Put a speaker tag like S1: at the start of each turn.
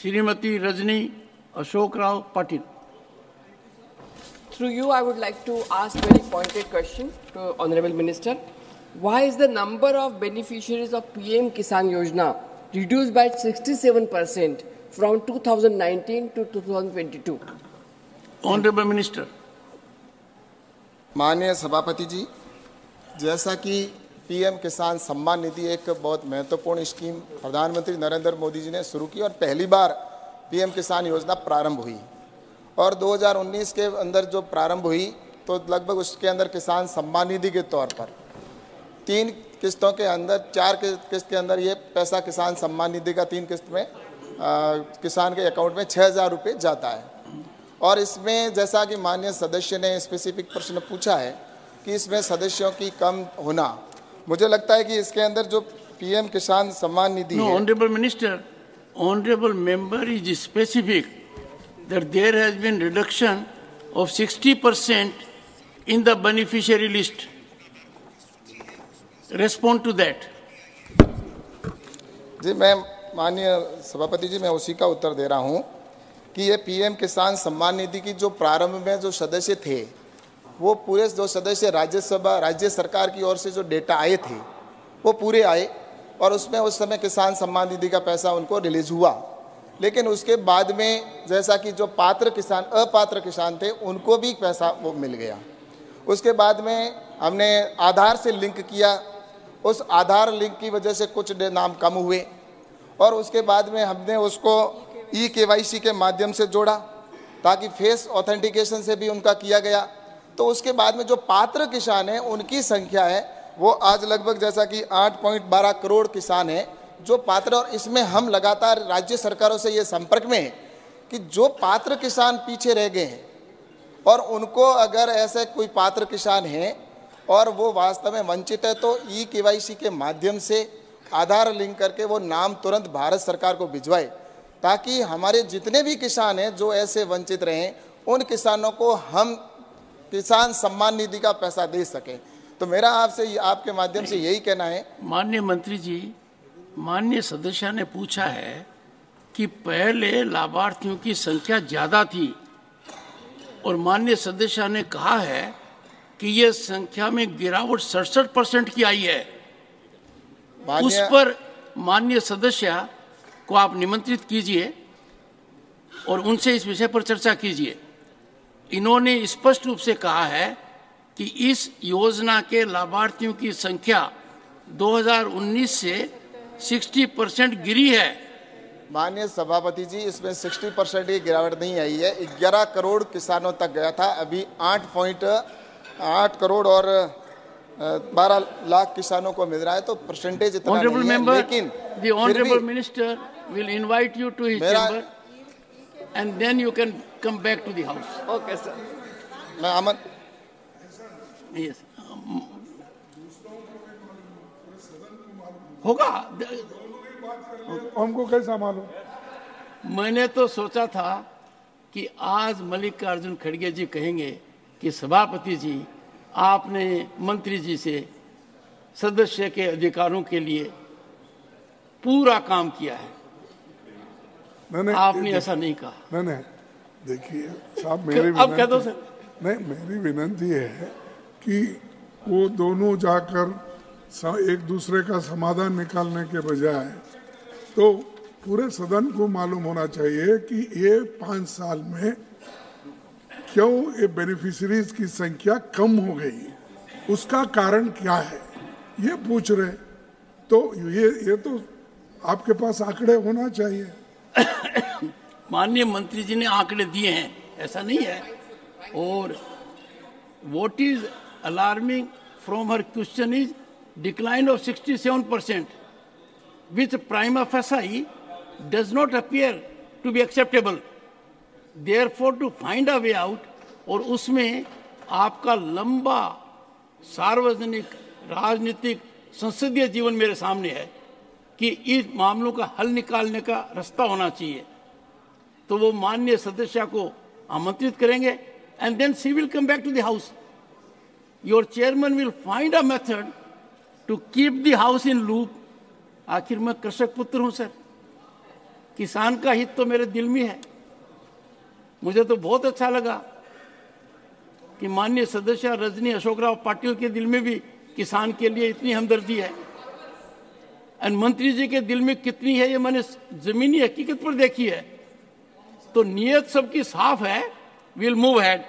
S1: Shrimati Rajni Ashok Rao Patil.
S2: Through you, I would like to ask very pointed question to Honorable Minister. Why is the number of beneficiaries of PM Kisan Yojana reduced by 67% from 2019 to 2022?
S1: Honorable Minister.
S3: माननीय सभापति जी, जैसा कि PM किसान सम्मान निधि एक बहुत महत्वपूर्ण scheme प्रधानमंत्री नरेंद्र मोदी जी ने शुरू की और पहली बार पीएम किसान योजना प्रारंभ हुई और 2019 के अंदर जो प्रारंभ हुई तो लगभग उसके अंदर किसान सम्मान निधि के तौर पर 3 किस्तों के अंदर 4 किस्त के अंदर ये पैसा किसान सम्मान निधि का 3 किस्त में किसान के अकाउंट में 6,000 रुपये जाता है। और इसमें जैसा कि माननीय सदस्य ने स्पेसिफिक प्रश्न पूछा है कि इसमें सदस्यों की कम होना, मुझे लगता है कि इसके अंदर जो पीएम किसान सम्मान निधि है।
S1: Honourable minister, honourable member is specific that there has been reduction of 60% in the beneficiary list. Respond to that.
S3: जी मैं माननीय सभापति जी मैं उसी का उत्तर दे रहा हूं कि ये पीएम किसान सम्मान निधि की जो प्रारंभ में जो सदस्य थे वो पूरे जो सदस्य राज्य सरकार की ओर से जो डेटा आए थे वो पूरे आए और उसमें उस समय किसान सम्मान निधि का पैसा उनको रिलीज हुआ। लेकिन उसके बाद में जैसा कि जो अपात्र किसान थे उनको भी पैसा वो मिल गया। उसके बाद में हमने आधार से लिंक किया, उस आधार लिंक की वजह से कुछ नाम कम हुए और उसके बाद में हमने उसको KYC के माध्यम से जोड़ा ताकि फेस ऑथेंटिकेशन से भी उनका किया गया। तो उसके बाद में जो पात्र किसान हैं उनकी संख्या है वो आज लगभग जैसा कि 8.12 करोड़ किसान हैं जो पात्र। और इसमें हम लगातार राज्य सरकारों से ये संपर्क में है कि जो पात्र किसान पीछे रह गए हैं और उनको अगर ऐसे कोई पात्र किसान हैं और वो वास्तव में वंचित है तो KYC के माध्यम से आधार लिंक करके वो नाम तुरंत भारत सरकार को भिजवाए ताकि हमारे जितने भी किसान हैं जो ऐसे वंचित रहे उन किसानों को हम किसान सम्मान निधि का पैसा दे सकें। तो मेरा आपसे आपके माध्यम से यही कहना है।
S1: माननीय मंत्री जी, माननीय सदस्य ने पूछा है कि पहले लाभार्थियों की संख्या ज्यादा थी और माननीय सदस्य ने कहा है कि यह संख्या में गिरावट 67% की आई है। उस पर माननीय सदस्य को आप निमंत्रित कीजिए और उनसे इस विषय पर चर्चा कीजिए। इन्होंने स्पष्ट रूप से कहा है कि इस योजना के लाभार्थियों की संख्या 2019 से 60% गिरी है।
S3: माननीय सभापति जी, इसमें 60% की गिरावट नहीं आई है। 11 करोड़ किसानों तक गया था, अभी 8.8 करोड़ और 12 लाख किसानों को मिल रहा है। तो परसेंटेज इतना नहीं है, लेकिन
S1: the honorable minister will invite you to his chamber and then you can come back to the house.
S2: Okay, sir.
S3: मैं अमन
S1: Yes. होगा।
S4: हमको कैसा मालूम?
S1: मैंने तो सोचा था कि आज मल्लिकार्जुन खड़गे जी कहेंगे कि सभापति जी आपने मंत्री जी से सदस्य के अधिकारों के लिए पूरा काम किया है।
S4: नहीं,
S1: आपने ऐसा नहीं कहा।
S4: नहीं, देखिए साहब, मेरी
S1: अब कह दो सर।
S4: नहीं, मेरी विनती है कि वो दोनों जाकर एक दूसरे का समाधान निकालने के बजाय तो पूरे सदन को मालूम होना चाहिए कि ये 5 साल में क्यों ये बेनिफिशरीज की संख्या कम हो गई, उसका कारण क्या है ये पूछ रहे। तो ये तो आपके पास आंकड़े होना चाहिए।
S1: माननीय मंत्री जी ने आंकड़े दिए हैं, ऐसा नहीं है। और what is alarming from her question is decline of 67%, which prima facie does not appear to be acceptable. Therefore, to find a way out, और उसमें आपका लंबा सार्वजनिक राजनीतिक संसदीय जीवन मेरे सामने है कि इस मामलों का हल निकालने का रास्ता होना चाहिए। तो वो माननीय सदस्य को आमंत्रित करेंगे and then she will come back to the house. Your chairman will find a method to keep the house in loop. आखिर मैं कृषक पुत्र हूं सर। किसान का हित तो मेरे दिल में है। मुझे तो बहुत अच्छा लगा कि माननीय सदस्य रजनी अशोक राव पाटिल के दिल में भी किसान के लिए इतनी हमदर्दी है। और मंत्री जी के दिल में कितनी है ये मैंने जमीनी हकीकत पर देखी है। तो नीयत सबकी साफ है, विल मूव हेड।